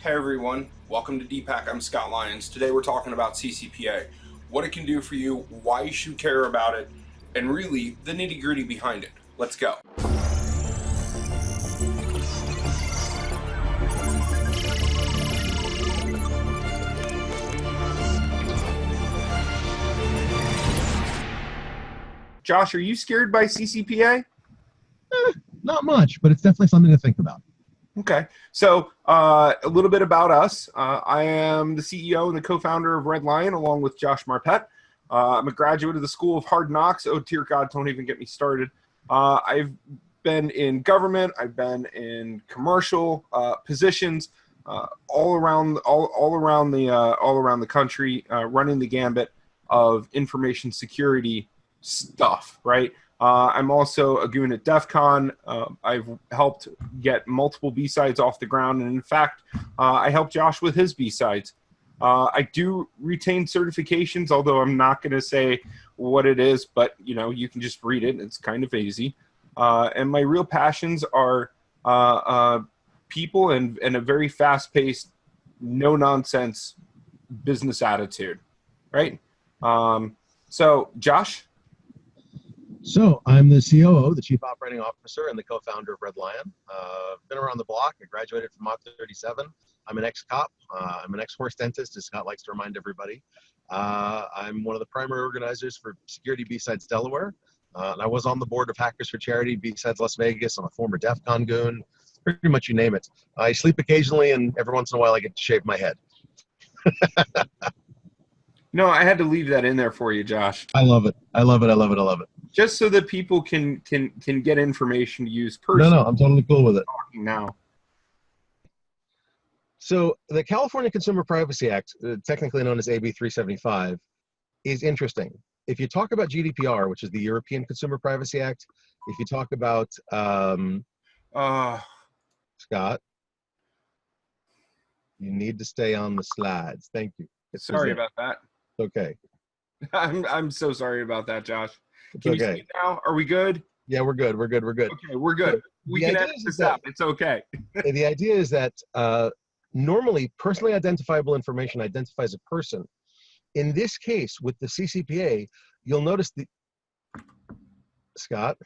Hey everyone, welcome to DPAC. I'm Scott Lyons. Today we're talking about CCPA, what it can do for you, why you should care about it, and really the nitty gritty behind it. Let's go. Josh, are you scared by CCPA? Not much, but it's definitely something to think about. Okay, so a little bit about us. I am the CEO and the co-founder of Red Lion, along with Josh Marpet. I'm a graduate of the School of Hard Knocks. Oh, dear God, don't even get me started. I've been in government. I've been in commercial positions all around the country, running the gambit of information security stuff, right? I'm also a goon at DEF CON. I've helped get multiple B-sides off the ground. And in fact, I helped Josh with his B-sides. I do retain certifications, although I'm not going to say what it is, but you can just read it. It's kind of easy. And my real passions are people and a very fast-paced, no-nonsense business attitude, right? So, Josh? So I'm the COO, the Chief Operating Officer, and the co-founder of Red Lion. Been around the block. I graduated from Mach 37. I'm an ex-cop. I'm an ex-horse dentist, as Scott likes to remind everybody. I'm one of the primary organizers for Security B-Sides Delaware. And I was on the board of Hackers for Charity, B-Sides Las Vegas. I'm a former DEF CON goon. Pretty much you name it. I sleep occasionally, and every once in a while I get to shave my head. No, I had to leave that in there for you, Josh. I love it. I love it. I love it. I love it. Just so that people can get information to use personally. No, I'm totally cool with it. Now. So the California Consumer Privacy Act, technically known as AB 375, is interesting. If you talk about GDPR, which is the European Consumer Privacy Act, if you talk about Scott, you need to stay on the slides. Thank you. Sorry about that. Okay. I'm so sorry about that, Josh. It's Can okay. you see now? Are we good? Yeah, we're good. We're good. We're good. Okay, we're good. We can edit this out. It's okay. The idea is that normally personally identifiable information identifies a person. In this case, with the CCPA, you'll notice Scott,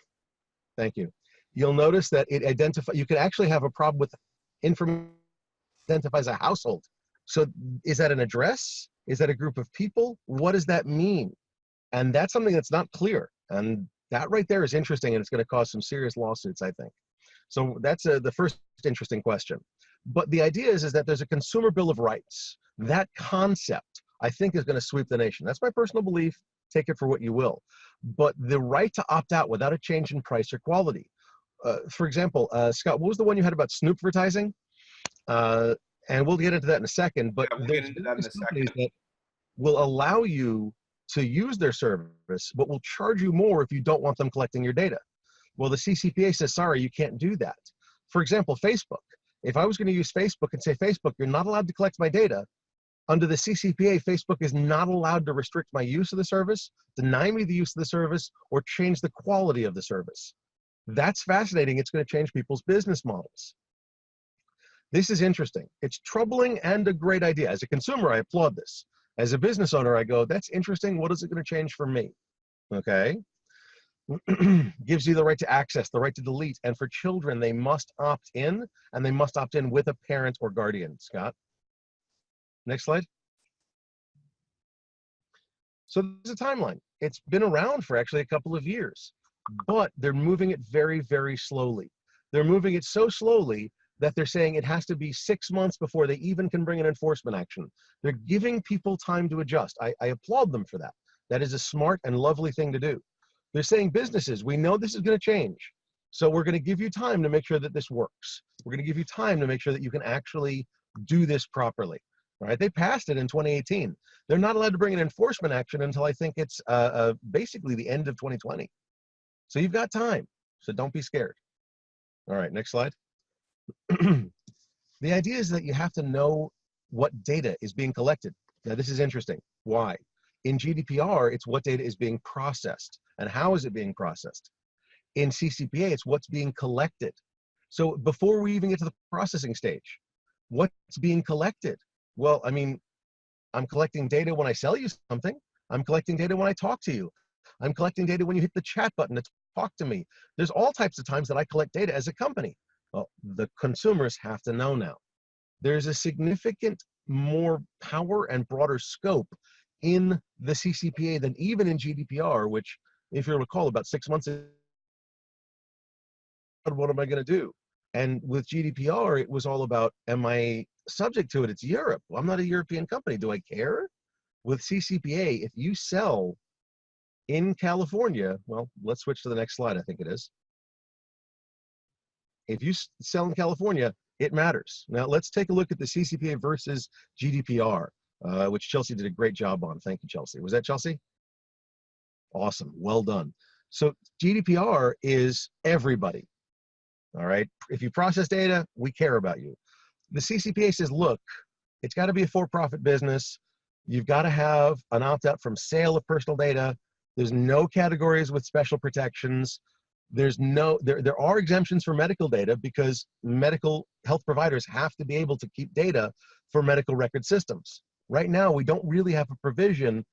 thank you. You'll notice that you could actually have a problem with information that identifies a household. So is that an address? Is that a group of people? What does that mean? And that's something that's not clear. And that right there is interesting, and it's going to cause some serious lawsuits, I think. So that's the first interesting question. But the idea is that there's a consumer bill of rights. That concept, I think, is going to sweep the nation. That's my personal belief. Take it for what you will. But the right to opt out without a change in price or quality. For example, Scott, what was the one you had about Snoop advertising? And we'll get into that in a second. But we'll there's companies that will allow you to use their service, but will charge you more if you don't want them collecting your data. Well, the CCPA says, sorry, you can't do that. For example, Facebook. If I was going to use Facebook and say, Facebook, you're not allowed to collect my data, under the CCPA, Facebook is not allowed to restrict my use of the service, deny me the use of the service, or change the quality of the service. That's fascinating. It's going to change people's business models. This is interesting. It's troubling and a great idea. As a consumer, I applaud this. As a business owner, I go, that's interesting. What is it going to change for me? Okay. Gives you the right to access, the right to delete. And for children, they must opt in, and they must opt in with a parent or guardian. Scott? Next slide. So there's a timeline. It's been around for actually a couple of years, but they're moving it very, very slowly. They're moving it so slowly that they're saying it has to be 6 months before they even can bring an enforcement action. They're giving people time to adjust. I applaud them for that. That is a smart and lovely thing to do. They're saying, businesses, we know this is going to change, so we're going to give you time to make sure that this works. We're going to give you time to make sure that you can actually do this properly. All right? They passed it in 2018. They're not allowed to bring an enforcement action until I think it's basically the end of 2020. So you've got time, so don't be scared. All right, next slide. The idea is that you have to know what data is being collected. Now, this is interesting. Why? In GDPR, it's what data is being processed and how is it being processed. In CCPA, it's what's being collected. So before we even get to the processing stage, What's being collected? Well, I mean, I'm collecting data when I sell you something. I'm collecting data when I talk to you. I'm collecting data when you hit the chat button to talk to me. There's all types of times that I collect data as a company. Well, the consumers have to know now. There's a significant more power and broader scope in the CCPA than even in GDPR, which, if you recall, about 6 months ago, what am I going to do? And with GDPR, it was all about, am I subject to it? It's Europe. Well, I'm not a European company. Do I care? With CCPA, if you sell in California, well, let's switch to the next slide, I think it is. If you sell in California, it matters. Now, let's take a look at the CCPA versus GDPR, which Chelsea did a great job on. Thank you, Chelsea. Was that Chelsea? Awesome. Well done. So GDPR is everybody. All right. If you process data, we care about you. The CCPA says, look, it's got to be a for-profit business. You've got to have an opt-out from sale of personal data. There's no categories with special protections. There's no, there are exemptions for medical data because medical health providers have to be able to keep data for medical record systems. Right now, we don't really have a provision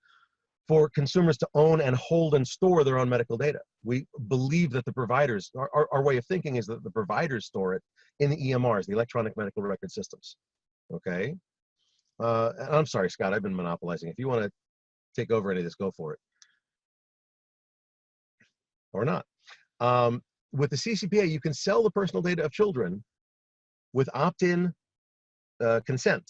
for consumers to own and hold and store their own medical data. We believe that the providers, our way of thinking is that the providers store it in the EMRs, the electronic medical record systems, okay? And I'm sorry, Scott, I've been monopolizing. If you want to take over any of this, go for it. Or not. With the CCPA, you can sell the personal data of children with opt-in consent.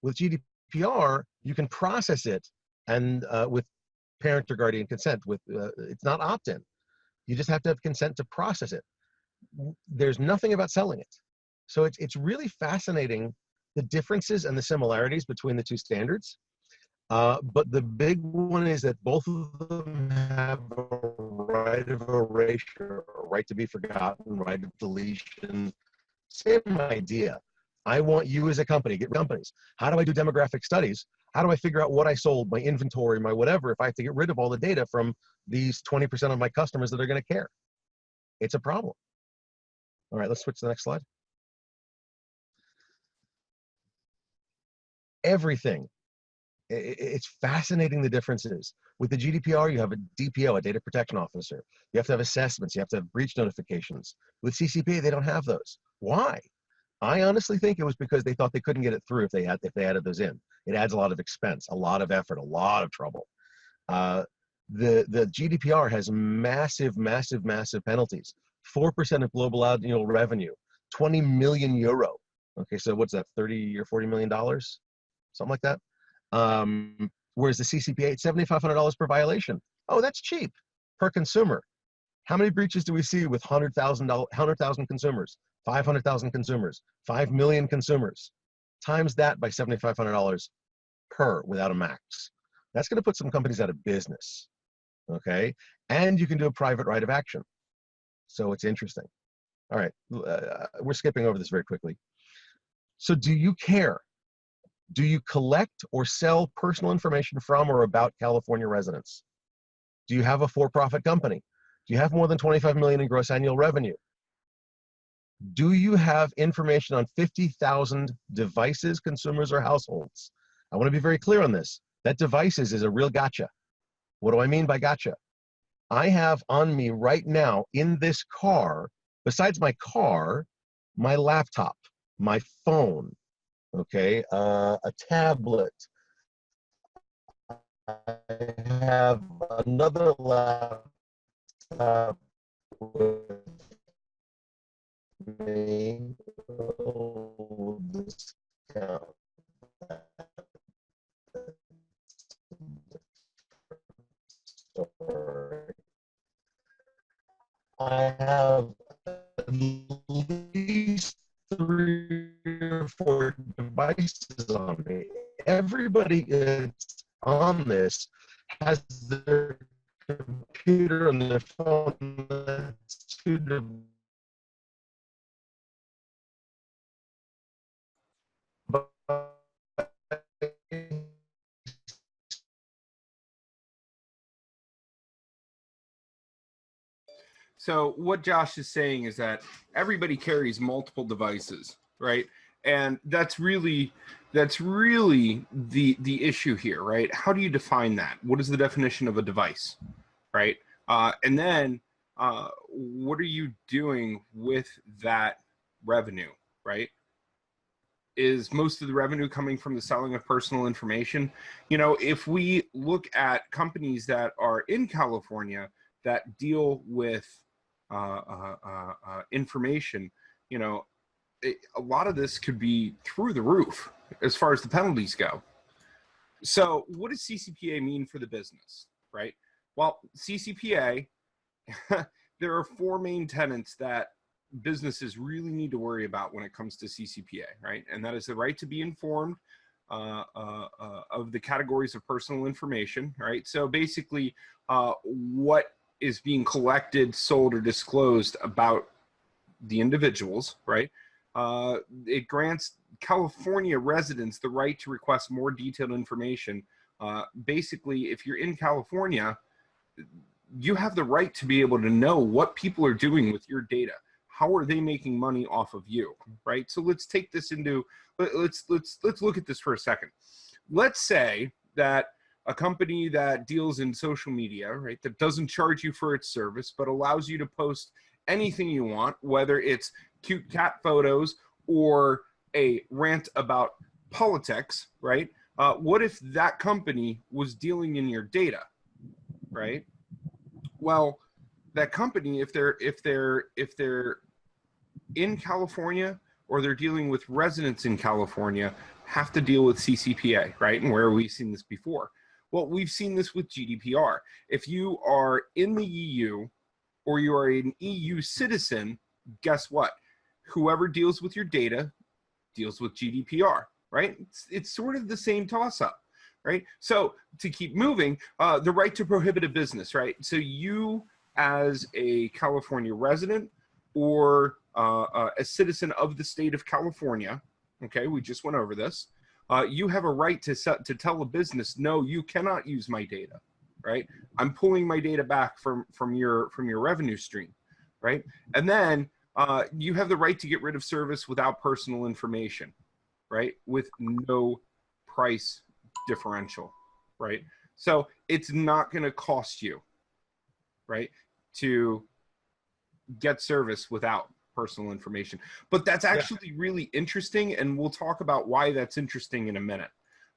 With GDPR, you can process it and with parent or guardian consent. With it's not opt-in. You just have to have consent to process it. There's nothing about selling it. So it's really fascinating, the differences and the similarities between the two standards. But the big one is that both of them have a right of erasure, a right to be forgotten, right of deletion. Same idea. I want you as a company, get companies. How do I do demographic studies? How do I figure out what I sold, my inventory, my whatever, if I have to get rid of all the data from these 20% of my customers that are going to care? It's a problem. All right, let's switch to the next slide. Everything. It's fascinating, the differences. With the GDPR, you have a DPO, a data protection officer. You have to have assessments. You have to have breach notifications. With CCPA, they don't have those. Why? I honestly think it was because they thought they couldn't get it through if they added those in. It adds a lot of expense, a lot of effort, a lot of trouble. The GDPR has massive, massive, massive penalties. 4% of global annual revenue, 20 million euro. Okay, so what's that, 30 or $40 million? Something like that. Whereas the CCPA, it's $7,500 per violation. Oh, that's cheap per consumer. How many breaches do we see with 100,000 consumers, 500,000 consumers, 5 million consumers? Times that by $7,500 per without a max. That's going to put some companies out of business, okay? And you can do a private right of action. So it's interesting. All right, we're skipping over this very quickly. So do you care? Do you collect or sell personal information from or about California residents? Do you have a for-profit company? Do you have more than 25 million in gross annual revenue? Do you have information on 50,000 devices, consumers, or households? I want to be very clear on this. That devices is a real gotcha. What do I mean by gotcha? I have on me right now in this car, besides my car, my laptop, my phone, okay, a tablet. I have another laptop with me. Oh, discount. I have at least 3 or 4 devices on me. Everybody that's on this has their computer and their phone. That's 2 devices. So what Josh is saying is that everybody carries multiple devices, right? And that's really the issue here, right? How do you define that? What is the definition of a device, right? And then what are you doing with that revenue, right? Is most of the revenue coming from the selling of personal information? You know, if we look at companies that are in California that deal with information, you know, a lot of this could be through the roof as far as the penalties go. So what does CCPA mean for the business, right? Well, CCPA, there are four main tenets that businesses really need to worry about when it comes to CCPA, right? And that is the right to be informed of the categories of personal information, right? So basically, what is being collected, sold, or disclosed about the individuals, right? It grants California residents the right to request more detailed information. Basically, if you're in California, you have the right to be able to know what people are doing with your data. How are they making money off of you, right? So let's take this into, let's look at this for a second. Let's say that a company that deals in social media, right, that doesn't charge you for its service, but allows you to post anything you want, whether it's cute cat photos or a rant about politics, right? What if that company was dealing in your data, right? Well, that company, if they're in California or they're dealing with residents in California, have to deal with CCPA, right? And where have we seen this before? Well, we've seen this with GDPR. If you are in the EU or you are an EU citizen, guess what? Whoever deals with your data deals with GDPR, right? It's sort of the same toss-up, right? So to keep moving, the right to prohibit a business, right? So you as a California resident or a citizen of the state of California, okay, we just went over this, you have a right to tell a business, no, you cannot use my data, right? I'm pulling my data back from your revenue stream, right? And then you have the right to get rid of service without personal information, right? With no price differential, right? So it's not going to cost you, right, to get service without personal information. But that's actually really interesting, and we'll talk about why that's interesting in a minute,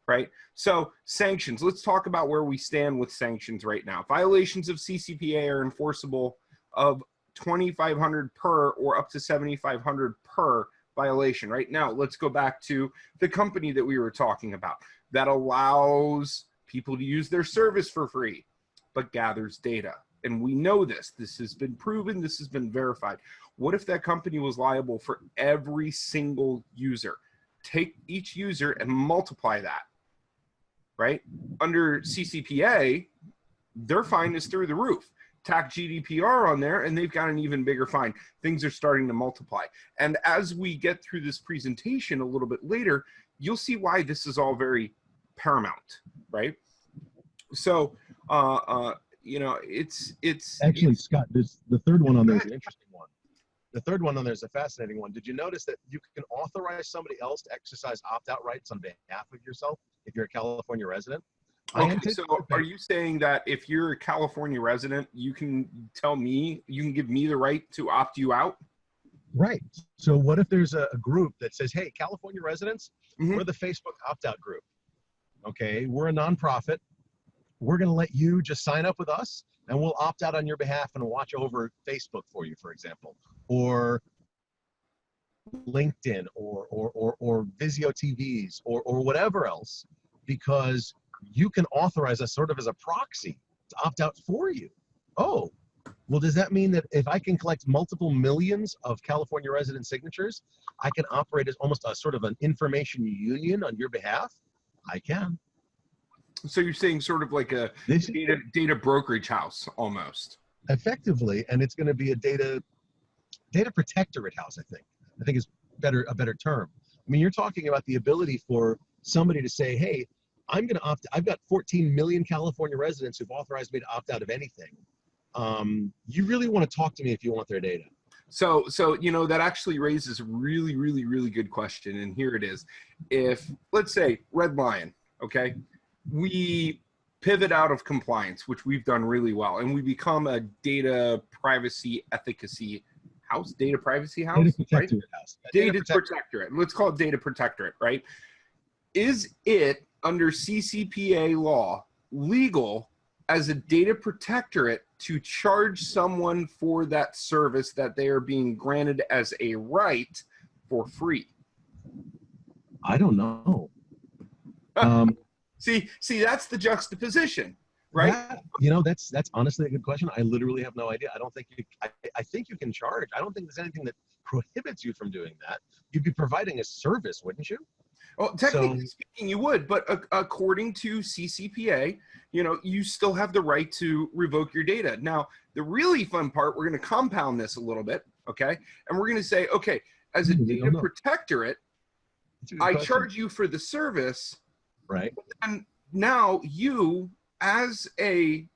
right? So sanctions, let's talk about where we stand with sanctions right now. Violations of CCPA are enforceable of $2,500 per or up to $7,500 per violation. Right now, let's go back to the company that we were talking about that allows people to use their service for free, but gathers data. And we know this. This has been proven. This has been verified. What if that company was liable for every single user? Take each user and multiply that, right? Under CCPA, their fine is through the roof. Tack GDPR on there, and they've got an even bigger fine. Things are starting to multiply. And as we get through this presentation a little bit later, you'll see why this is all very paramount, right? So, you know, it's actually, Scott, the third one on there is an interesting one. The third one on there is a fascinating one. Did you notice that you can authorize somebody else to exercise opt-out rights on behalf of yourself if you're a California resident? Okay, so are you saying that if you're a California resident, you can tell me, you can give me the right to opt you out? Right. So what if there's a group that says, hey, California residents, we're the Facebook opt-out group. Okay, we're a nonprofit. We're going to let you just sign up with us, and we'll opt out on your behalf and watch over Facebook for you, for example, or LinkedIn, or Vizio TVs, or whatever else, because you can authorize us sort of as a proxy to opt out for you. Oh, well, does that mean that if I can collect multiple millions of California resident signatures, I can operate as almost a sort of an information union on your behalf? I can. So you're saying sort of like a data brokerage house almost. Effectively, and it's going to be a data protectorate house, I think is a better term. I mean, you're talking about the ability for somebody to say, hey, I'm going to opt, I've got 14 million California residents who've authorized me to opt out of anything. You really want to talk to me if you want their data. So, that actually raises a really, really, really good question. And here it is. If, let's say, Red Lion, okay, we pivot out of compliance, which we've done really well, and we become a data privacy efficacy house, data privacy house, Data right? protectorate house. Data protectorate. Let's call it data protectorate, right? Is it under CCPA law legal as a data protectorate to charge someone for that service that they are being granted as a right for free? I don't know. See, that's the juxtaposition, right? That's honestly a good question. I literally have no idea. I don't think I think you can charge. I don't think there's anything that prohibits you from doing that. You'd be providing a service, wouldn't you? Well, technically speaking, you would, but according to CCPA, you still have the right to revoke your data. Now, the really fun part, we're going to compound this a little bit, okay? And we're going to say, okay, as a data protectorate, I charge you for the service, right? And now you, as a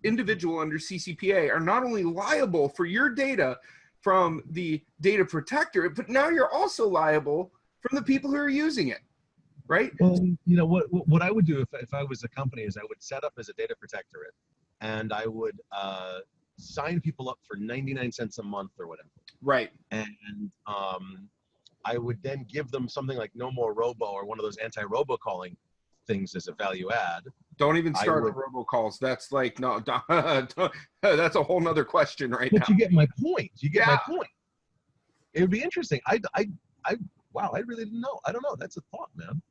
individual under CCPA, are not only liable for your data from the data protectorate, but now you're also liable from the people who are using it, right? Well, what I would do if I was a company is I would set up as a data protectorate, and I would sign people up for 99 cents a month or whatever. Right. And I would then give them something like no more robo or one of those anti-robocalling things as a value add. Don't even start on robocalls. That's like, no, that's a whole nother question right now. But you get my point. You get my point. It would be interesting. Wow, I really didn't know. I don't know. That's a thought, man.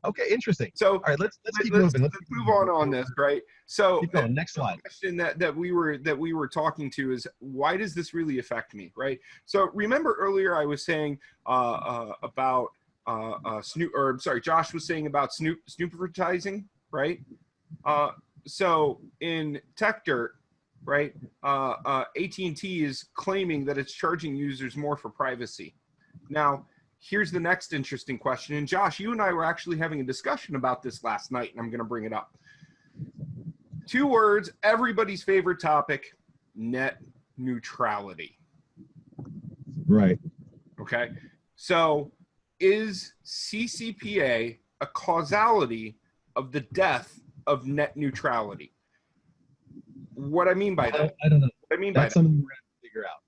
Okay, interesting. So, all right, let's keep moving. Let's move on this, right? So, keep going. Next slide. The question that we were talking to is, why does this really affect me, right? So, remember earlier I was saying about Josh was saying about snooperizing, right? So in TechDirt, right, AT&T is claiming that it's charging users more for privacy. Now, here's the next interesting question. And Josh, you and I were actually having a discussion about this last night, and I'm going to bring it up. 2 words, everybody's favorite topic, net neutrality. Right. Okay. So is CCPA a causality of the death of net neutrality? What I mean by that, I don't know. What I mean by that's something we're going to figure out.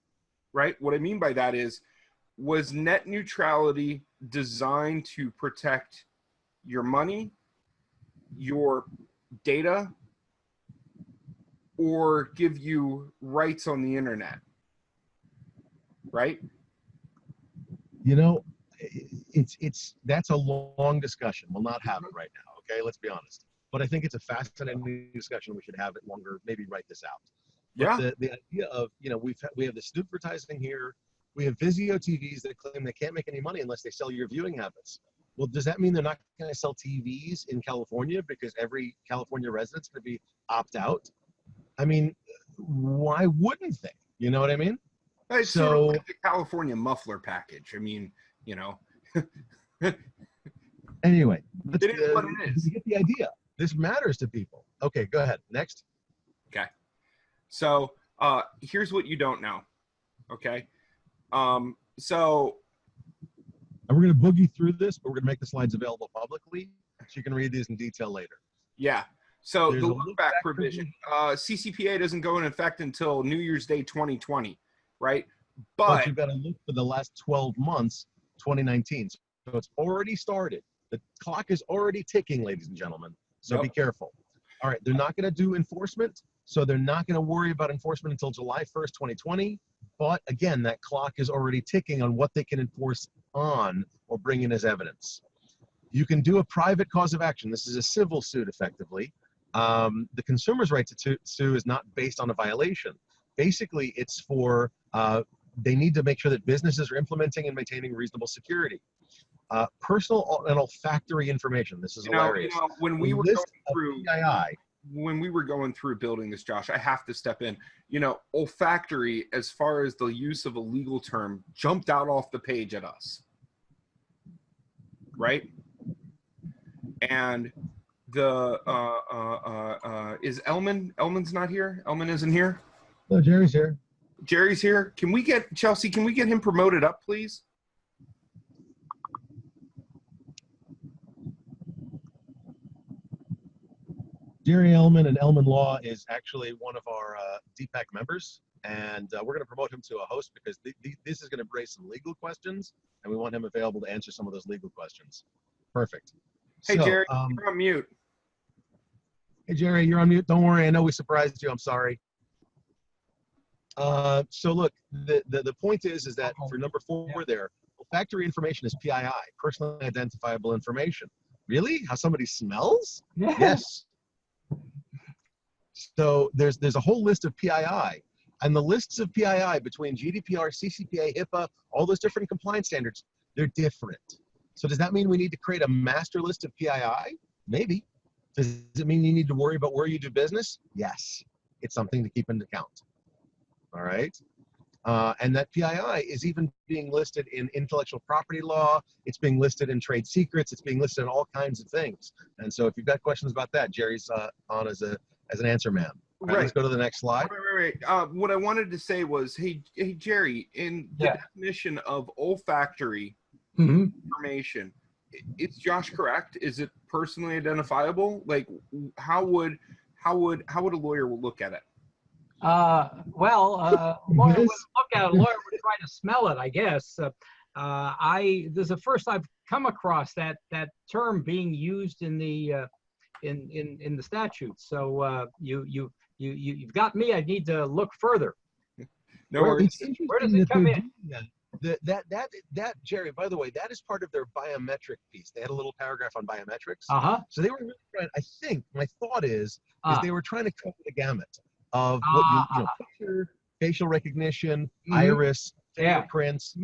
Right? What I mean by that is, was net neutrality designed to protect your money, your data, or give you rights on the internet? Right? That's a long discussion. We'll not have it right now. Okay, let's be honest. But I think it's a fascinating discussion. We should have it longer. Maybe write this out. But the idea of we have the snooperizing here. We have Vizio TVs that claim they can't make any money unless they sell your viewing habits. Well, does that mean they're not going to sell TVs in California because every California resident's going to be opt out? I mean, why wouldn't they? You know what I mean? It's sort of like the California muffler package. I mean, Anyway, it is what it is. You get the idea. This matters to people. Okay, go ahead. Next. Okay. So here's what you don't know. Okay. So. And we're going to boogie through this, but we're going to make the slides available publicly so you can read these in detail later. Yeah. So the look-back provision, CCPA doesn't go in effect until New Year's Day 2020, right? But you've got to look for the last 12 months, 2019. So it's already started. The clock is already ticking, ladies and gentlemen. So be careful. All right, they're not going to do enforcement. So they're not going to worry about enforcement until July 1st, 2020. But again, that clock is already ticking on what they can enforce on or bring in as evidence. You can do a private cause of action. This is a civil suit, effectively. The consumer's right to sue is not based on a violation. Basically, it's for they need to make sure that businesses are implementing and maintaining reasonable security. Personal and olfactory information. This is hilarious. When we were going through building this, Josh, I have to step in. Olfactory, as far as the use of a legal term, jumped out off the page at us, right? And the is Elman's not here? Elman isn't here? No, Jerry's here. Jerry's here. Can we get Chelsea? Can we get him promoted up, please? Jerry Ellman and Ellman Law is actually one of our DPAC members, and we're going to promote him to a host because this is going to raise some legal questions, and we want him available to answer some of those legal questions. Perfect. Hey, so, Jerry, you're on mute. Hey, Jerry, you're on mute. Don't worry. I know we surprised you. I'm sorry. So look, the point is that for number 4 there, olfactory information is PII, personally identifiable information. Really? How somebody smells? Yes. So there's a whole list of PII, and the lists of PII between GDPR, CCPA, HIPAA, all those different compliance standards, they're different. So does that mean we need to create a master list of PII? Maybe. Does it mean you need to worry about where you do business? Yes. It's something to keep into account. All right. And that PII is even being listed in intellectual property law. It's being listed in trade secrets. It's being listed in all kinds of things. And so if you've got questions about that, Jerry's on as an answer man. All right, let's go to the next slide. Right. What I wanted to say was, hey Jerry, in the definition of olfactory information, is Josh correct? Is it personally identifiable? Like, how would a lawyer look at it? A lawyer wouldn't look at it. A lawyer would try to smell it, I guess. This is the first I've come across that term being used in the statute. So you've got me. I need to look further. No worries. Where does it come in? That Jerry, by the way, that is part of their biometric piece. They had a little paragraph on biometrics. So they were really trying. I think my thought is they were trying to cover the gamut of what picture, facial recognition, iris, fingerprints,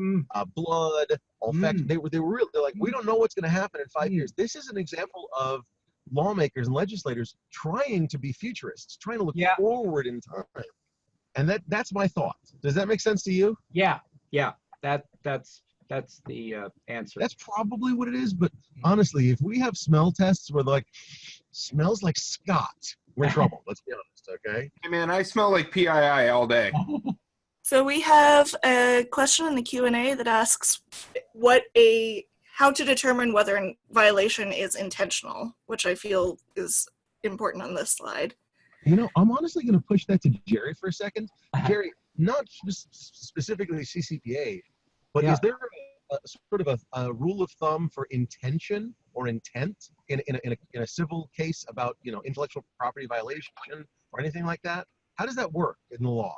blood, olfaction. They're like, we don't know what's going to happen in 5 years. This is an example of lawmakers and legislators trying to be futurists, trying to look forward in time. And that's my thought. Does that make sense to you? Yeah. That's the answer. That's probably what it is. But honestly, if we have smell tests where like smells like Scott, we're in trouble. Let's be honest, okay? Hey man, I smell like PII all day. So we have a question in the Q&A that asks how to determine whether a violation is intentional, which I feel is important on this slide. You know, I'm honestly going to push that to Jerry for a second. Jerry, not specifically CCPA, but is there a sort of a rule of thumb for intention or intent in a civil case about, intellectual property violation or anything like that? How does that work in the law?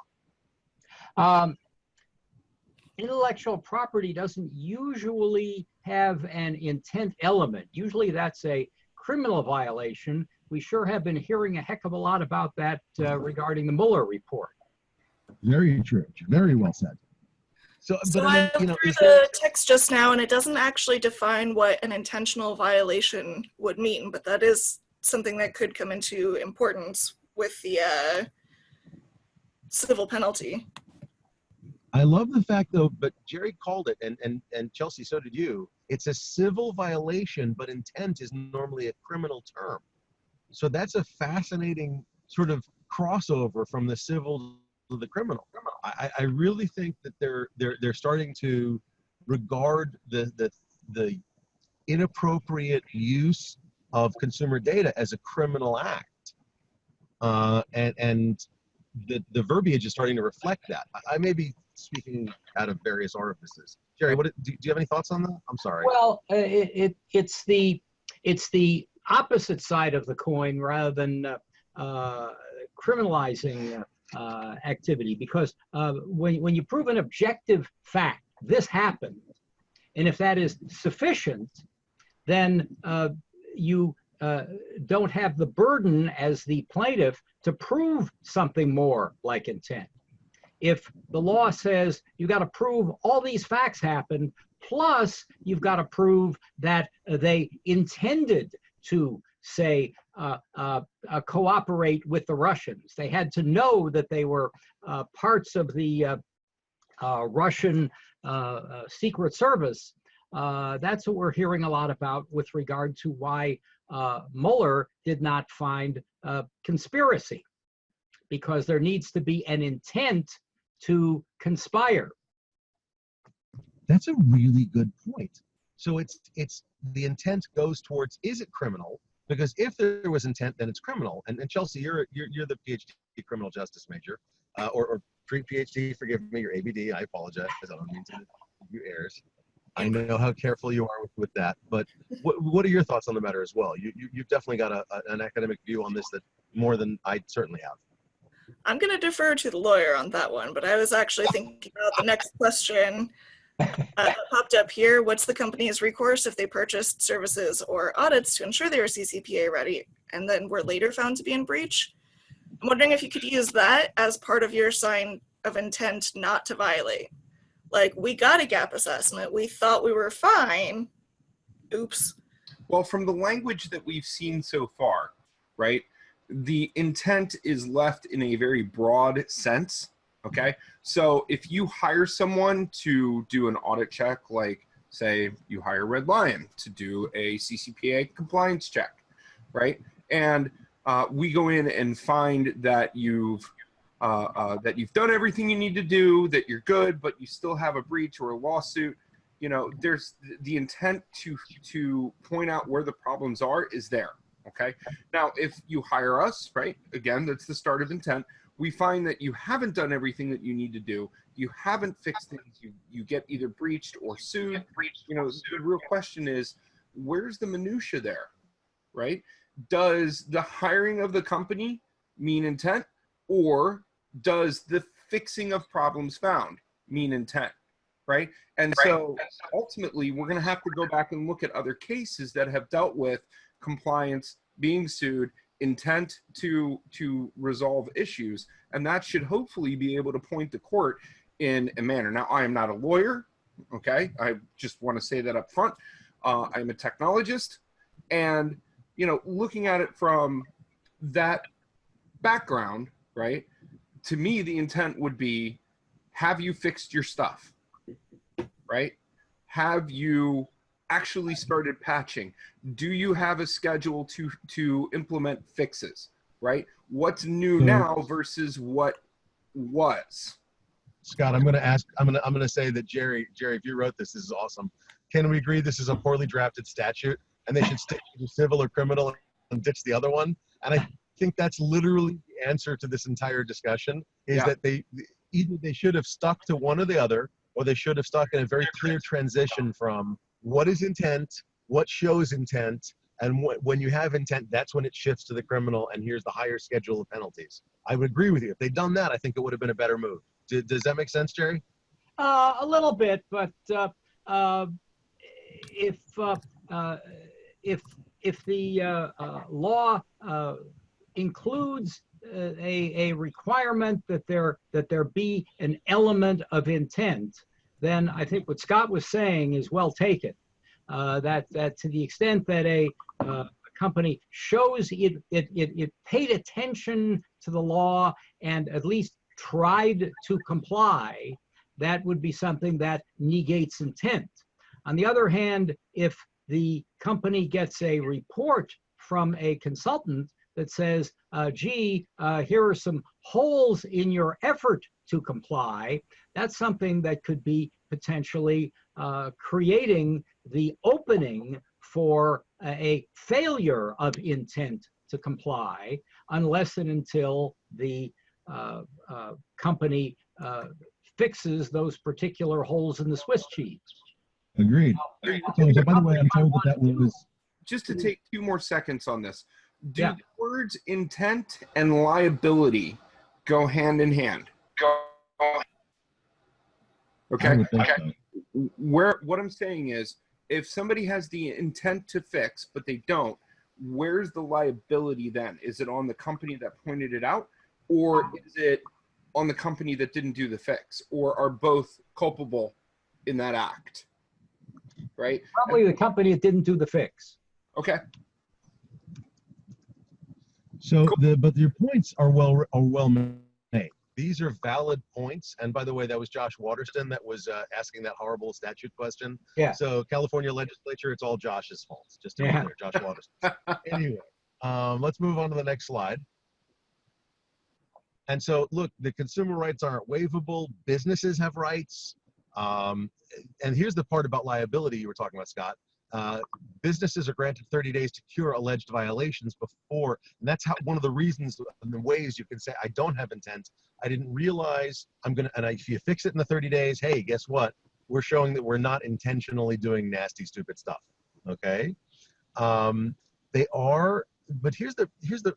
Intellectual property doesn't usually have an intent element. Usually that's a criminal violation. We sure have been hearing a heck of a lot about that regarding the Mueller report. Very true. Very well said. So I looked through the text just now, and it doesn't actually define what an intentional violation would mean, but that is something that could come into importance with the civil penalty. I love the fact, though, but Jerry called it, and Chelsea, so did you. It's a civil violation, but intent is normally a criminal term. So that's a fascinating sort of crossover from the civil to the criminal. I really think that they're starting to regard the inappropriate use of consumer data as a criminal act, and the verbiage is starting to reflect that. I may be speaking out of various orifices. Jerry, do you have any thoughts on that? I'm sorry. Well, it's the opposite side of the coin rather than criminalizing activity, because when you prove an objective fact, this happened, and if that is sufficient, then you don't have the burden as the plaintiff to prove something more like intent. If the law says you've got to prove all these facts happened, plus you've got to prove that they intended to, say, cooperate with the Russians. They had to know that they were parts of the Russian Secret Service. That's what we're hearing a lot about with regard to why Mueller did not find conspiracy, because there needs to be an intent to conspire. That's a really good point. So it's the intent goes towards, is it criminal? Because if there was intent, then it's criminal. And Chelsea, you're the PhD criminal justice major, or PhD. Forgive me, your ABD. I apologize. I don't mean to give you airs. I know how careful you are with that. But what are your thoughts on the matter as well? You've definitely got an academic view on this that more than I certainly have. I'm going to defer to the lawyer on that one, but I was actually thinking about the next question that popped up here. What's the company's recourse if they purchased services or audits to ensure they were CCPA ready and then were later found to be in breach? I'm wondering if you could use that as part of your sign of intent not to violate. Like, we got a gap assessment, we thought we were fine, oops. Well, from the language that we've seen so far, right, the intent is left in a very broad sense, okay? So if you hire someone to do an audit check, like say you hire Red Lion to do a CCPA compliance check, right? And we go in and find that you've done everything you need to do, that you're good, but you still have a breach or a lawsuit. You know, there's the intent to point out where the problems are is there. Okay. Now, if you hire us, right, again, that's the start of intent. We find that you haven't done everything that you need to do. You haven't fixed things. You get either breached or sued. You know, the real question is, where's the minutia there, right? Does the hiring of the company mean intent, or does the fixing of problems found mean intent, right? And so ultimately, we're going to have to go back and look at other cases that have dealt with compliance, being sued, intent to resolve issues, and that should hopefully be able to point the court in a manner. Now, I am not a lawyer, okay? I just want to say that up front. I'm a technologist, and you know, looking at it from that background, right? To me, the intent would be, have you fixed your stuff, right? Have you actually started patching? Do you have a schedule to implement fixes, right? What's new now versus what was? Scott, I'm going to say that Jerry, if you wrote this is awesome. Can we agree this is a poorly drafted statute and they should stick to civil or criminal and ditch the other one? And I think that's literally the answer to this entire discussion, is that either they should have stuck to one or the other, or they should have stuck in a very clear transition from what is intent, what shows intent, and when you have intent, that's when it shifts to the criminal, and here's the higher schedule of penalties. I would agree with you. If they'd done that, I think it would have been a better move. Does that make sense, Jerry? A little bit, but if the law includes a requirement that there be an element of intent, then I think what Scott was saying is well taken. That to the extent that a company shows it paid attention to the law and at least tried to comply, that would be something that negates intent. On the other hand, if the company gets a report from a consultant that says, gee, here are some holes in your effort to comply, that's something that could be potentially creating the opening for a failure of intent to comply, unless and until the company fixes those particular holes in the Swiss cheese. Agreed. So by the way, I'm told that was... Just to take 2 more seconds on this. Do the words intent and liability go hand in hand? Okay. What I'm saying is, if somebody has the intent to fix, but they don't, where's the liability then? Is it on the company that pointed it out, or is it on the company that didn't do the fix, or are both culpable in that act? Right? Probably the company that didn't do the fix. Okay. So, but your points are well made. These are valid points. And by the way, that was Josh Waterston that was asking that horrible statute question. Yeah. So California legislature, it's all Josh's fault. Just to be clear, Josh Waterston. Anyway, let's move on to the next slide. And so, look, the consumer rights aren't waivable. Businesses have rights. And here's the part about liability you were talking about, Scott. Businesses are granted 30 days to cure alleged violations before, and that's how one of the reasons and the ways you can say, I don't have intent. I didn't realize if you fix it in the 30 days, hey, guess what? We're showing that we're not intentionally doing nasty, stupid stuff. Okay. They are, but here's the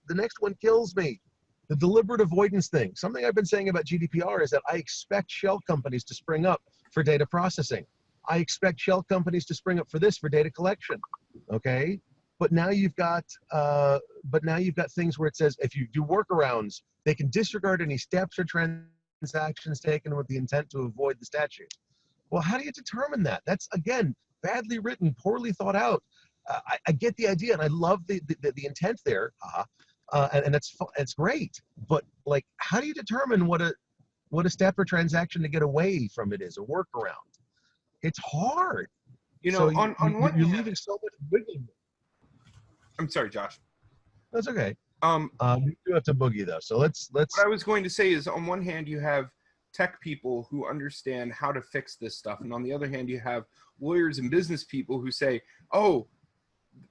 next one kills me. The deliberate avoidance thing. Something I've been saying about GDPR is that I expect shell companies to spring up for data processing. I expect shell companies to spring up for this, for data collection. Okay. But now you've got things where it says if you do workarounds, they can disregard any steps or transactions taken with the intent to avoid the statute. Well, how do you determine that? That's, again, badly written, poorly thought out. I get the idea, and I love the intent there, and it's great. But like, how do you determine what a step or transaction to get away from it is, a workaround? It's hard. You know, so on one you're hand, leaving so much wiggle room. I'm sorry, Josh. That's okay. You do have to boogie though, so let's. What I was going to say is, on one hand, you have tech people who understand how to fix this stuff, and on the other hand, you have lawyers and business people who say, "Oh,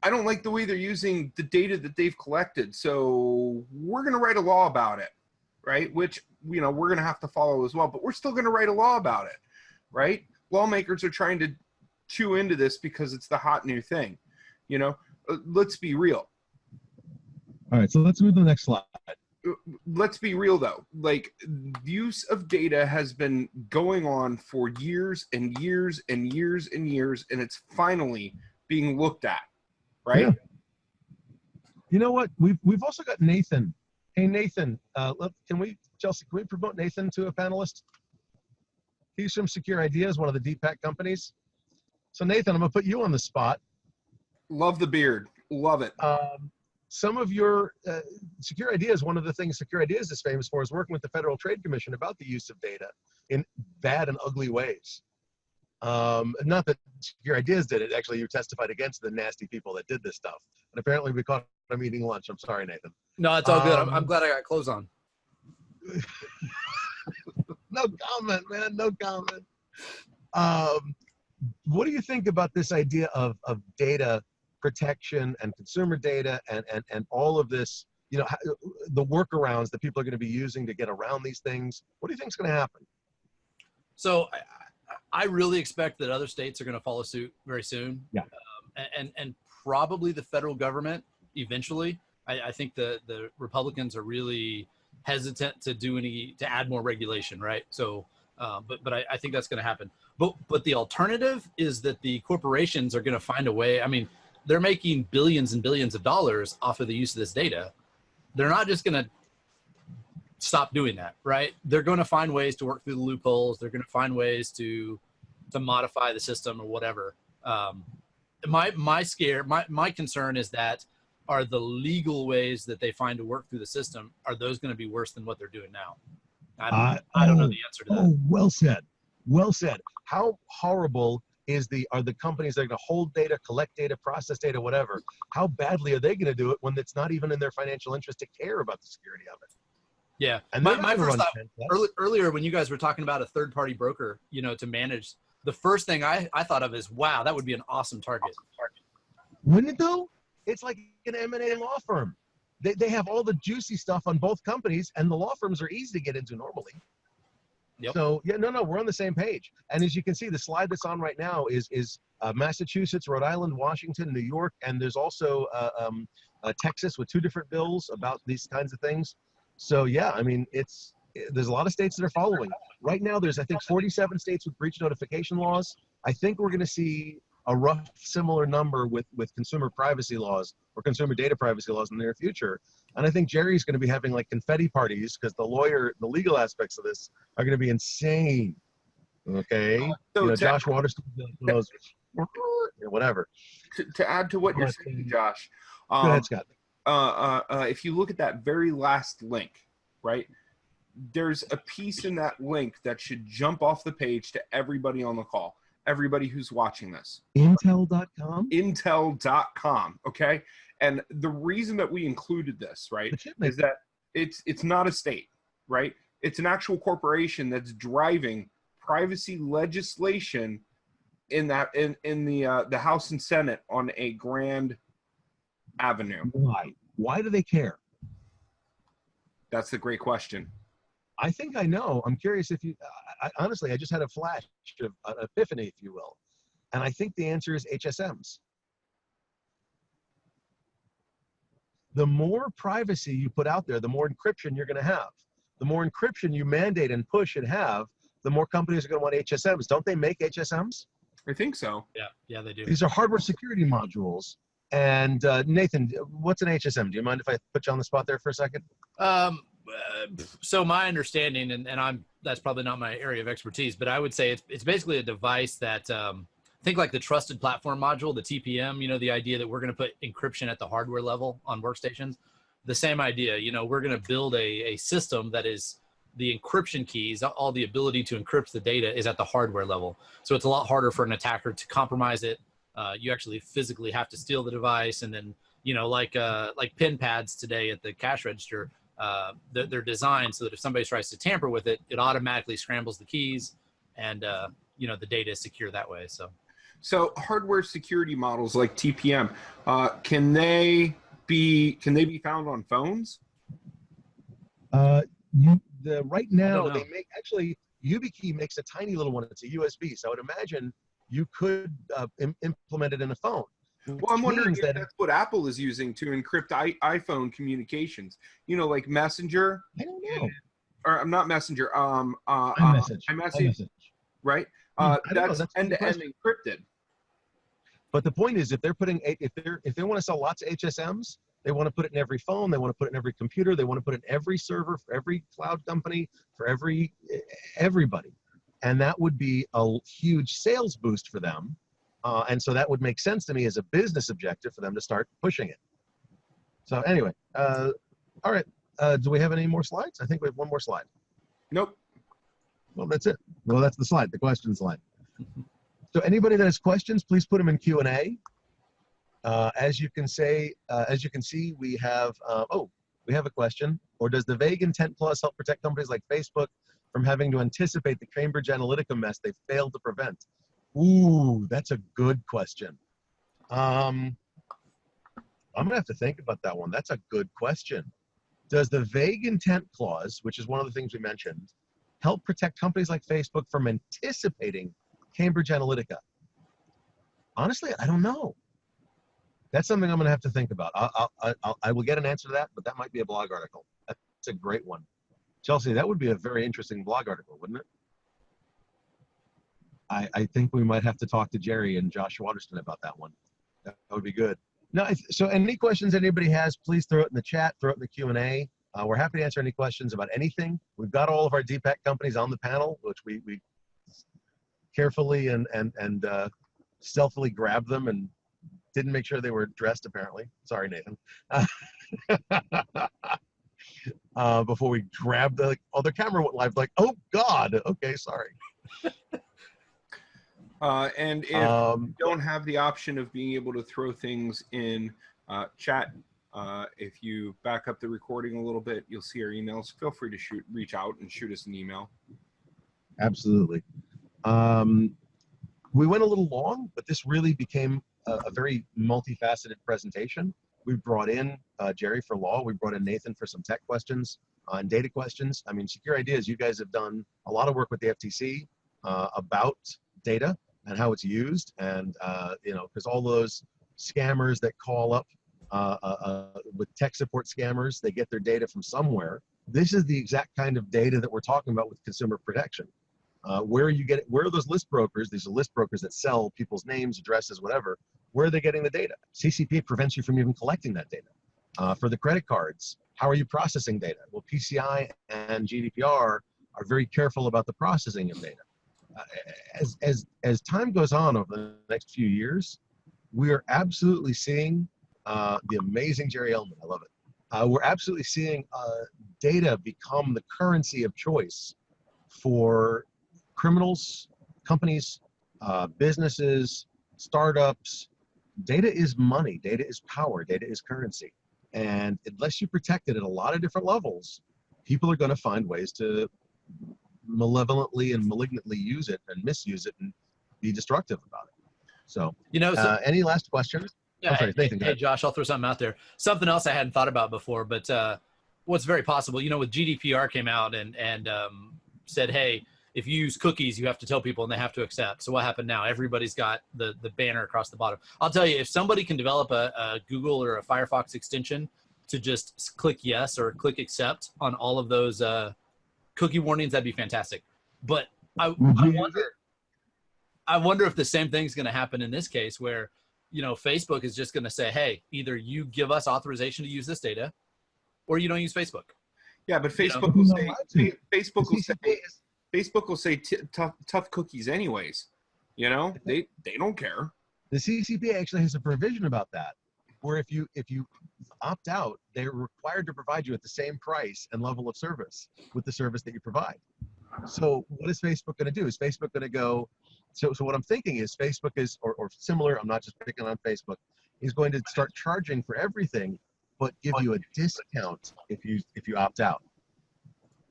I don't like the way they're using the data that they've collected, so we're going to write a law about it," right? Which, you know, we're going to have to follow as well, but we're still going to write a law about it, right? Lawmakers are trying to chew into this because it's the hot new thing. You know, let's be real. All right, so let's move to the next slide. Let's be real though. Like, use of data has been going on for years and years and years and years, and it's finally being looked at, right? Yeah. You know what? We've also got Nathan. Hey Nathan, Chelsea, can we promote Nathan to a panelist? He's from Secure Ideas, one of the DPAC companies. So Nathan, I'm gonna put you on the spot. Love the beard. Love it. Some of your Secure Ideas, one of the things Secure Ideas is famous for is working with the Federal Trade Commission about the use of data in bad and ugly ways. Not that Secure Ideas did it. Actually, you testified against the nasty people that did this stuff. And apparently we caught them eating lunch. I'm sorry, Nathan. No, it's all good. I'm glad I got clothes on. No comment, man. No comment. What do you think about this idea of data protection and consumer data and all of this, you know, the workarounds that people are going to be using to get around these things? What do you think is going to happen? So I really expect that other states are going to follow suit very soon. Yeah. And probably the federal government eventually. I think the Republicans are really hesitant to add more regulation, right? So, but I think that's going to happen. But the alternative is that the corporations are going to find a way. I mean, they're making billions and billions of dollars off of the use of this data. They're not just going to stop doing that, right? They're going to find ways to work through the loopholes. They're going to find ways to modify the system or whatever. My concern is that are the legal ways that they find to work through the system, are those going to be worse than what they're doing now? I don't know the answer to that. Oh, well said. Well said. How horrible are the companies that are going to hold data, collect data, process data, whatever? How badly are they going to do it when it's not even in their financial interest to care about the security of it? Yeah. And my first thought earlier when you guys were talking about a third-party broker, you know, to manage, the first thing I thought of is, wow, that would be an awesome target. Wouldn't it though? It's like an M&A law firm. They have all the juicy stuff on both companies, and the law firms are easy to get into normally. Yep. So yeah, no, we're on the same page. And as you can see, the slide that's on right now is Massachusetts, Rhode Island, Washington, New York, and there's also Texas with 2 different bills about these kinds of things. So yeah, I mean, there's a lot of states that are following. Right now, there's I think 47 states with breach notification laws. I think we're going to see a rough similar number with consumer privacy laws or consumer data privacy laws in the near future. And I think Jerry's going to be having like confetti parties because the legal aspects of this are going to be insane. Okay. So Josh Waterston, whatever. To add to what you're saying, Josh, Go ahead, Scott. If you look at that very last link, right, there's a piece in that link that should jump off the page to everybody on the call, everybody who's watching this. Intel.com? Intel.com, okay? And the reason that we included this, right, is that it's not a state. right? It's an actual corporation that's driving privacy legislation in the House and Senate on a grand avenue. Why? Why do they care? That's the great question. I think I know. I'm curious if you, honestly, I just had a flash of an epiphany, if you will. And I think the answer is HSMs. The more privacy you put out there, the more encryption you're going to have. The more encryption you mandate and push and have, the more companies are going to want HSMs. Don't they make HSMs? I think so. Yeah, they do. These are hardware security modules. And Nathan, what's an HSM? Do you mind if I put you on the spot there for a second? So my understanding, and that's probably not my area of expertise, but I would say it's basically a device that think like the trusted platform module, the TPM. You know, the idea that we're going to put encryption at the hardware level on workstations. The same idea. You know, we're going to build a system that is the encryption keys, all the ability to encrypt the data is at the hardware level. So it's a lot harder for an attacker to compromise it. You actually physically have to steal the device, and then like pin pads today at the cash register. They're designed so that if somebody tries to tamper with it, it automatically scrambles the keys, and the data is secure that way. So hardware security models like TPM, can they be found on phones? Right now they make, actually YubiKey makes a tiny little one. It's a USB, so I would imagine you could implement it in a phone. Well, I'm wondering if that's what Apple is using to encrypt iPhone communications. You know, like Messenger. I don't know. Or I'm not Messenger. iMessage. Right. That's end-to-end encrypted. But the point is, if they're putting, if they want to sell lots of HSMs, they want to put it in every phone. They want to put it in every computer. They want to put it in every server for every cloud company, for everybody. And that would be a huge sales boost for them. And so that would make sense to me as a business objective for them to start pushing it. So anyway, all right. Do we have any more slides? I think we have one more slide. Nope. Well, that's it. Well, that's the slide, the question slide. So anybody that has questions, please put them in Q&A. As you can see, we have a question. Or does the vague intent clause help protect companies like Facebook from having to anticipate the Cambridge Analytica mess they failed to prevent? Ooh, that's a good question. I'm gonna have to think about that one. That's a good question. Does the vague intent clause, which is one of the things we mentioned, help protect companies like Facebook from anticipating Cambridge Analytica? Honestly, I don't know. That's something I'm gonna have to think about. I will get an answer to that, but that might be a blog article. That's a great one. Chelsea, that would be a very interesting blog article, wouldn't it? I think we might have to talk to Jerry and Josh Waterston about that one. That would be good. No, so any questions anybody has, please throw it in the chat, throw it in the Q&A. We're happy to answer any questions about anything. We've got all of our DPAC companies on the panel, which we carefully and stealthily grabbed them and didn't make sure they were dressed, apparently. Sorry, Nathan. Before we grabbed the other camera went live, like, oh God, okay, sorry. And if you don't have the option of being able to throw things in chat, if you back up the recording a little bit, you'll see our emails. Feel free to reach out and shoot us an email. Absolutely. We went a little long, but this really became a very multifaceted presentation. We brought in Jerry for law. We brought in Nathan for some tech questions and data questions. I mean, Secure Ideas, you guys have done a lot of work with the FTC about data and how it's used, and because all those scammers that call up with tech support scammers, they get their data from somewhere. This is the exact kind of data that we're talking about with consumer protection. Where are those list brokers? These are list brokers that sell people's names, addresses, whatever. Where are they getting the data? CCPA prevents you from even collecting that data. For the credit cards, how are you processing data? Well, PCI and GDPR are very careful about the processing of data. As time goes on over the next few years, we are absolutely seeing the amazing Jerry Ellman. I love it. We're absolutely seeing data become the currency of choice for criminals, companies, businesses, startups. Data is money. Data is power. Data is currency. And unless you protect it at a lot of different levels, people are going to find ways to malevolently and malignantly use it and misuse it and be destructive about it. So, any last questions? Yeah, I'm sorry, Nathan, go hey, ahead. Josh, I'll throw something out there. Something else I hadn't thought about before, but what's very possible, with GDPR came out and said, hey, if you use cookies, you have to tell people and they have to accept. So what happened now? Everybody's got the banner across the bottom. I'll tell you, if somebody can develop a Google or a Firefox extension to just click yes or click accept on all of those cookie warnings, that'd be fantastic. But I wonder if the same thing's going to happen in this case where, Facebook is just going to say, hey, either you give us authorization to use this data or you don't use Facebook. Yeah, but Facebook will say, Facebook will say tough cookies anyways. They don't care. The CCPA actually has a provision about that, where if you opt out, they're required to provide you at the same price and level of service with the service that you provide. So what is Facebook going to do? Is Facebook going to go? So what I'm thinking is Facebook is, or similar, I'm not just picking on Facebook, is going to start charging for everything, but give you a discount if you opt out.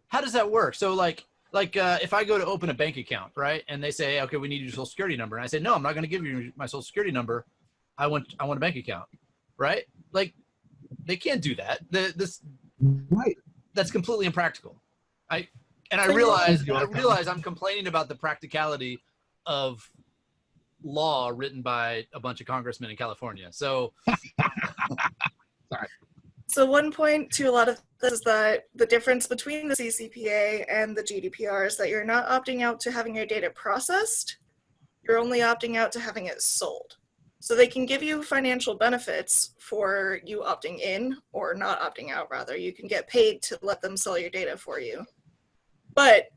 How does that work? So like if I go to open a bank account, right, and they say, okay, we need your social security number, and I say, no, I'm not going to give you my social security number. I want a bank account, right? Like, they can't do that. Right. That's completely impractical. I realize I'm complaining about the practicality of law written by a bunch of congressmen in California. So, sorry. So one point to a lot of this is that the difference between the CCPA and the GDPR is that you're not opting out to having your data processed. You're only opting out to having it sold. So they can give you financial benefits for you opting in or not opting out, rather. You can get paid to let them sell your data for you. But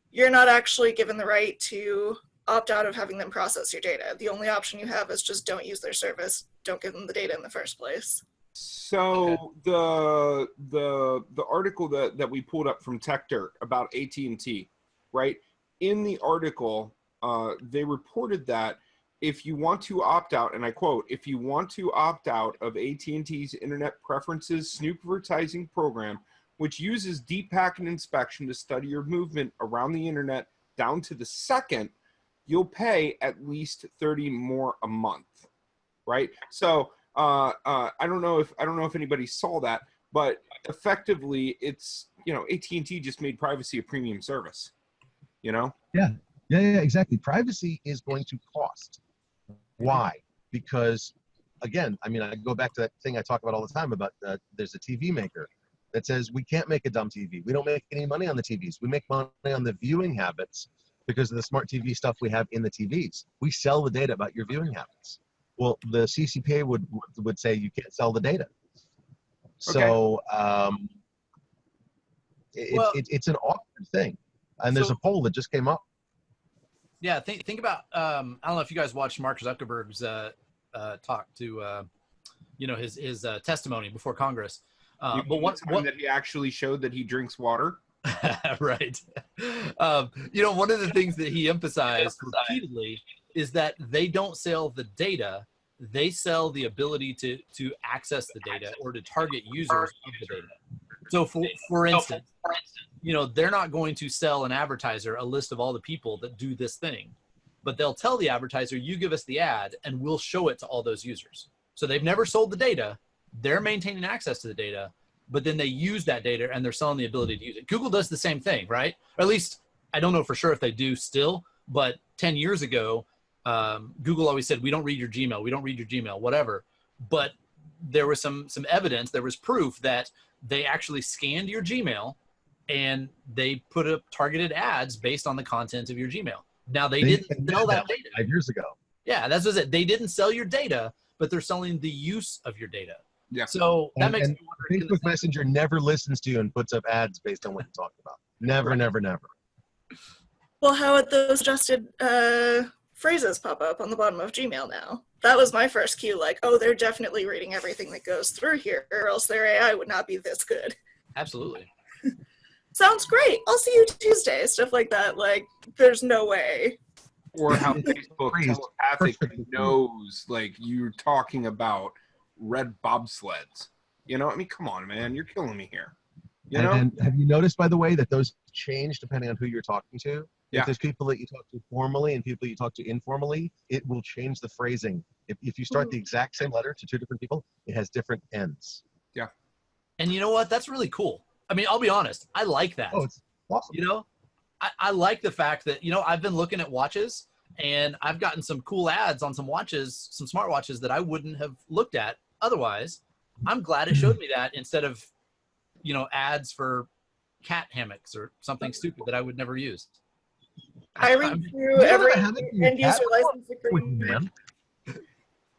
you're not actually given the right to opt out of having them process your data. The only option you have is just don't use their service. Don't give them the data in the first place. So okay. the article that we pulled up from TechDirt about AT&T, right? In the article, they reported that if you want to opt out, and I quote, if you want to opt out of AT&T's Internet Preferences Snoop Advertising program, which uses DPAC and inspection to study your movement around the internet down to the second, you'll pay at least $30 more a month, right? So I don't know if anybody saw that, but effectively, it's AT&T just made privacy a premium service. Yeah, exactly. Privacy is going to cost. Why? Because again, I go back to that thing I talk about all the time about there's a TV maker that says we can't make a dumb TV. We don't make any money on the TVs. We make money on the viewing habits because of the smart TV stuff we have in the TVs. We sell the data about your viewing habits. Well, the CCPA would say you can't sell the data. So it's an awkward thing. And there's a poll that just came up. Yeah, think about I don't know if you guys watched Mark Zuckerberg's talk to his testimony before Congress. But one that he actually showed that he drinks water. Right. One of the things that he emphasized repeatedly is that they don't sell the data, they sell the ability to access the data or to target users of the data. So for instance, they're not going to sell an advertiser a list of all the people that do this thing, but they'll tell the advertiser, you give us the ad and we'll show it to all those users. So they've never sold the data, they're maintaining access to the data, but then they use that data and they're selling the ability to use it. Google does the same thing, right? Or at least, I don't know for sure if they do still, but 10 years ago, Google always said, we don't read your Gmail, whatever. But there was some evidence, there was proof that they actually scanned your Gmail and they put up targeted ads based on the content of your Gmail. Now they didn't sell that data 5 years ago. Yeah, that's what it. They didn't sell your data, but they're selling the use of your data. Yeah. So that makes me wonder. Facebook Messenger never listens to you and puts up ads based on what you're talking about. Never, right. never. Well, how would those suggested phrases pop up on the bottom of Gmail now? That was my first cue, like, oh, they're definitely reading everything that goes through here, or else their AI would not be this good. Absolutely. Sounds great. I'll see you Tuesday. Stuff like that. Like, there's no way. Or how Facebook telepathically knows, like, you're talking about red bobsleds. Come on, man. You're killing me here. You know? And have you noticed, by the way, that those change depending on who you're talking to? Yeah. If there's people that you talk to formally and people you talk to informally, it will change the phrasing. If you start the exact same letter to two different people, it has different ends. Yeah. And you know what? That's really cool. I mean, I'll be honest. I like that. Oh, it's awesome. You know, I like the fact that, you know, I've been looking at watches and I've gotten some cool ads on some watches, some smartwatches that I wouldn't have looked at otherwise. I'm glad it showed me that instead of, you know, ads for cat hammocks or something stupid that I would never use. I read through every end user license agreement.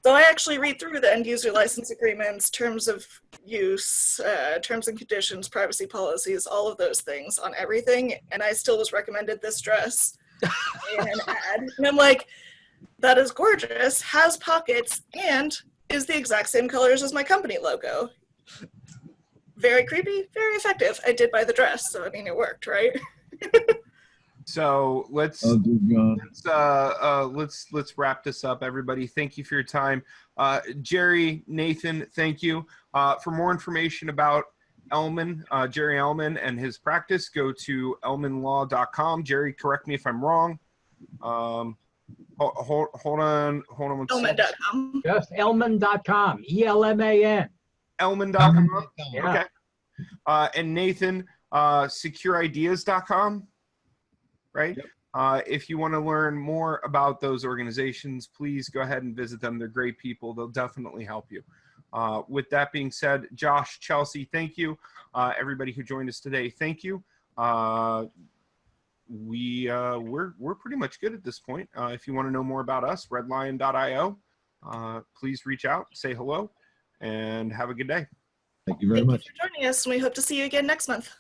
So I actually read through the end user license agreements, terms of use, terms and conditions, privacy policies, all of those things on everything. And I still was recommended this dress in an ad. And I'm like, that is gorgeous, has pockets, and is the exact same colors as my company logo. Very creepy, very effective. I did buy the dress, so I mean, it worked, right? So let's wrap this up, everybody. Thank you for your time. Jerry, Nathan, thank you. For more information about Ellman, Jerry Ellman and his practice, go to ellmanlaw.com. Jerry, correct me if I'm wrong. Hold on one second. Ellman.com. Just Ellman.com. ELMAN. Ellman.com. Yeah. Okay. And Nathan, securideas.com. Right? Yep. If you want to learn more about those organizations, please go ahead and visit them. They're great people. They'll definitely help you. With that being said, Josh, Chelsea, thank you. Everybody who joined us today, thank you. We're pretty much good at this point. If you want to know more about us, redlion.io, please reach out, say hello, and have a good day. Thank you very much. Thank you for joining us, and we hope to see you again next month.